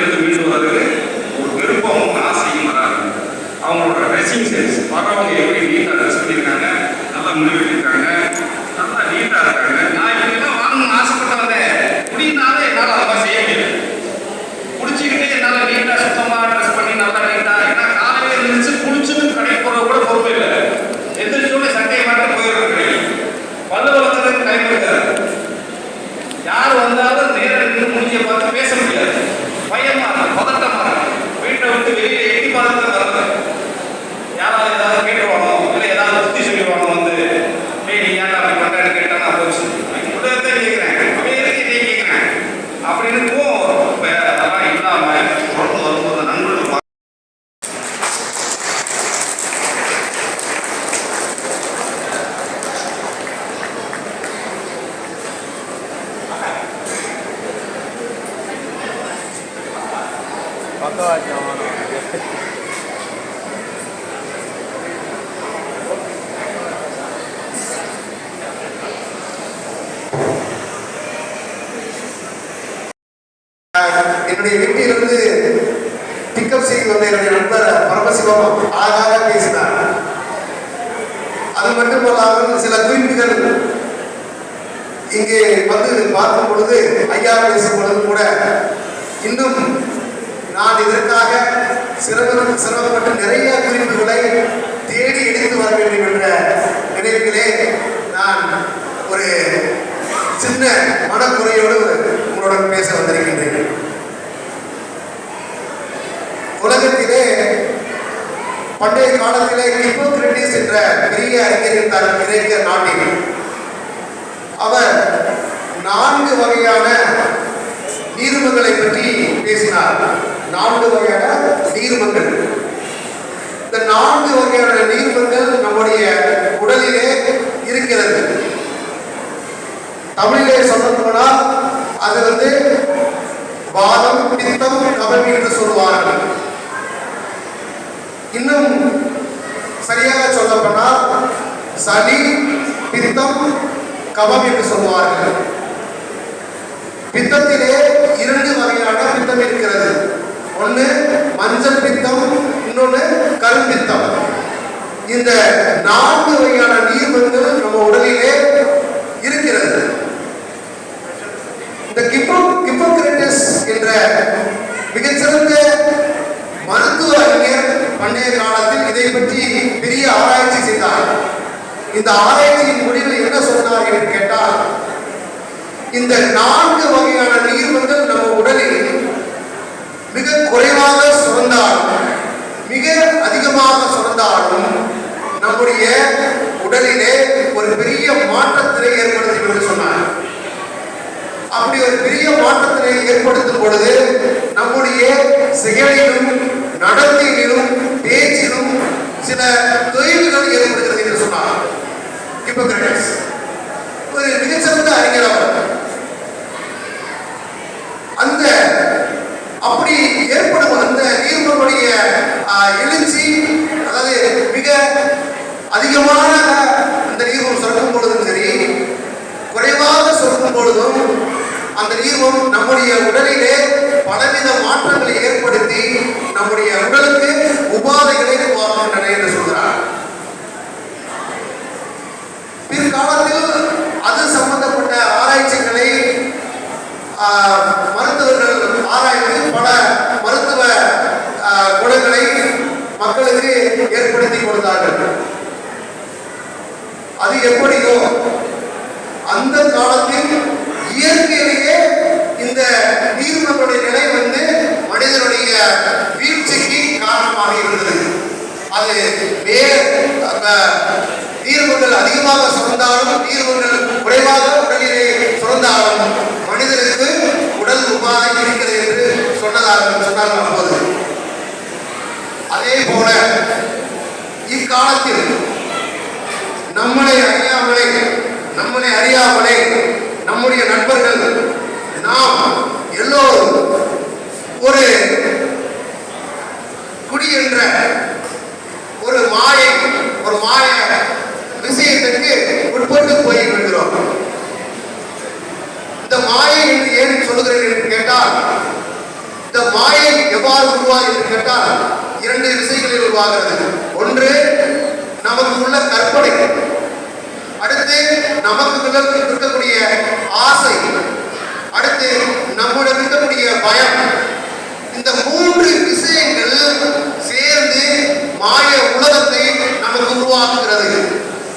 இருந்து மீண்டு வர்றது ஒரு விருப்பமும் ஆசையும் வராது. அவங்களோட ட்ரெஸ்ஸிங் சென்ஸ், வர்றவங்க எப்படி நீட்டாக ட்ரெஸ் பண்ணியிருக்காங்க, நல்லா முடிவெட்டிருக்காங்க, நல்லா நீட்டாக இருக்காங்க. நான் இப்படிலாம் வாங்கணும்னு ஆசைப்பட்டு வந்தேன், முடியினாலே என்னால் அதெல்லாம் செய்ய முடியாது. குடிச்சிக்கிட்டே என்னால் நீட்டாக சுத்தமாக ட்ரெஸ் பண்ணி நல்லா நீட்டாக, ஏன்னா காலையில் இருந்துச்சு குளிச்சுட்டு கடைக்கு போகிறது கூட பொறுப்பு இல்லை. எந்திரிச்சோட சட்டையை மாட்ட போயிடுறது கிடையாது. பல்லு வளர்த்துறதுக்கு டைம் இருக்காது. யார் வந்தாலும் நேரம் நின்று முடிஞ்ச பார்த்து பேச முடியாது. பயமா இருக்கும், பதட்டமா இருக்கும். வீட்டை விட்டு வெளியில எட்டி பார்த்து வர்றது. யாராவது ஏதாவது கேட்டுருவாங்க, இல்லை ஏதாவது புத்தி சொல்லிடுவாங்க. வந்து நீ ஏன் அப்படி பண்றேன்னு கேட்டா நான் போச்சு உடனே கேட்கிறேன், அப்படியே இருக்கு நீ கேட்கிறேன் அப்படின்னு அதெல்லாம் இல்லாம தொடர்ந்து வரும்போது நண்பர்கள் என்னுடைய வீட்டிலிருந்து பிக்கப் செய்து வந்த என்னுடைய நண்பர் பரமசிவம் அழகாக பேசினார். அது மட்டுமல்லாமல் சில குறிப்புகள் இங்கே வந்து பார்க்கும் பொழுது, ஐயா பேசும் பொழுது கூட இன்னும் நான் இதற்காக சிரமப்பட்டு நிறைய குறிப்புகளை தேடி எடுத்து வர வேண்டும் என்ற நினைவிலே நான் ஒரு சின்ன மனக்குறையோடு உங்களுடன் பேச வந்திருக்கின்றேன். உலகத்திலே பண்டைய காலத்திலே ஹிப்போக்ரட்டிஸ் என்ற பெரிய அறிஞர் இருந்தார் கிரேக்க நாட்டில். அவர் 4 வகையான நீர்மங்களை பற்றி பேசினார். 4 வகையான நீர்மங்கள். இந்த 4 வகையான நீர்மங்கள் நம்முடைய உடலிலே இருக்கிறது. தமிழிலே சொல்ல போனால் அது வாதம், பித்தம், கபம் என்று சொல்லுவார்கள். இன்னும் சரியாக சொல்லப்போனால் சளி, பித்தம், கபம் என்று சொல்லுவார்கள். பித்தத்திலே 2 வகையான பித்தம் இருக்கிறது. ஒன்று மஞ்சள் பித்தம், இன்னொன்று கரும்பித்தம். இந்த 4 வகையான நீர்மங்கள் நம்ம உடலிலே இருக்கிறது. இந்த ஹிப்போக்ரட்டிஸ் என்ற மிகச்சிறந்த மருத்துவ அறிஞர் பண்டைய காலத்தில் இதை பற்றி பெரிய ஆராய்ச்சி செய்தார். இந்த ஆராய்ச்சியின் முடிவில் என்ன சொன்னார் என்று கேட்டால், இந்த 4 வகையான நீர்மங்கள் நம்ம உடலில் மிக குறைவாக சுரந்தாலும் மிக அதிகமாக சுரந்தாலும் நம்முடைய உடலிலே ஒரு பெரிய மாற்றத்தினை ஏற்படுத்தும் என்று சொன்னார். அப்படி ஒரு பெரிய மாற்றத்தினை ஏற்படுத்தும் பொழுது நம்முடைய செயலிலும் நடத்தையிலும் பேச்சிலும் சில தொய்வுகள் ஏற்படுகிறது என்று சொன்னார் ஹிப்போக்ரட்டிஸ். ஒரு மிகச்சிறந்த அறிஞர் அவர். அந்த அப்படி ஏற்படும் அந்த நீர்மனுடைய எழுச்சி, அதாவது மிக அதிகமான அந்த நீர்மம் சுரக்கும் பொழுதும் சரி, குறைவாக சுரக்கும் பொழுதும் அந்த நீர்மம் நம்முடைய உடலிலே பலவித மாற்றங்களை ஏற்படுத்தி நம்முடைய உடலுக்கு உபாதைகளை உருவாக்குகின்றன என்று சொல்கிறார். பிற்காலத்தில் அது சம்பந்தப்பட்ட ஆராய்ச்சிகளை மருத்துவர்கள் ஆராய்ந்து பல மருத்துவ குணங்களை மக்களுக்கு ஏற்படுத்தி கொடுத்தார்கள். அது எப்படியோ அந்த காலத்தில் இயற்கையிலேயே இந்த நீர்மங்களுடைய நிலை மனிதனுடைய வீழ்ச்சிக்கு காரணமாக இருந்தது. அது நீர்மங்கள் அதிகமாக சுரந்தாலும் நீர்மங்கள் குறைவாக உடலிலே சுரந்தாலும் மனிதனுக்கு உடல் உபாதை இருக்கிறது என்று சொன்னார்கள் போது. அதே போல இக்காலத்தில் நம்மளை அறியாமலே நம்முடைய நண்பர்கள் நாம் எல்லோரும் ஒரு குடி என்ற ஒரு மாய விஷயத்திற்கு உட்பட்டு போய் விடுகிறோம். இந்த மாயை என்று ஏன் சொல்லுகிறேன் என்று கேட்டால், இந்த மாயை எவ்வாறு உருவாகிறது என்று கேட்டால் 2 விஷயங்களில் உருவாகிறது. ஒன்று நமக்கு உள்ள கற்பனை, அடுத்து நமக்கு இருக்கக்கூடிய ஆசை, அடுத்து நம்முடைய இருக்கக்கூடிய பயம். இந்த 3 விஷயங்கள் சேர்ந்து மாய உலகத்தை நமக்கு உருவாக்குகிறது.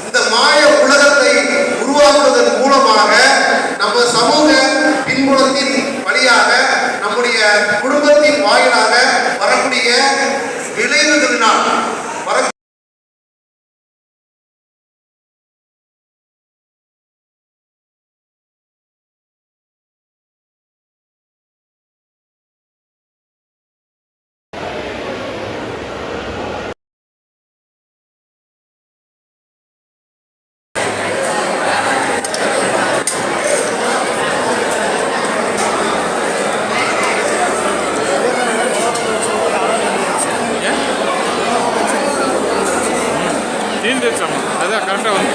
இந்த மாய உலகத்தை உருவாக்குவதன் மூலமாக நம்ம சமூக பின்புலத்தின் வழியாக, நம்முடைய குடும்பத்தின் வாயிலாக வரக்கூடிய விளைவுகளினால் வர தீர்ந்துருச்சாமா, அதான் கரெக்டாக வந்து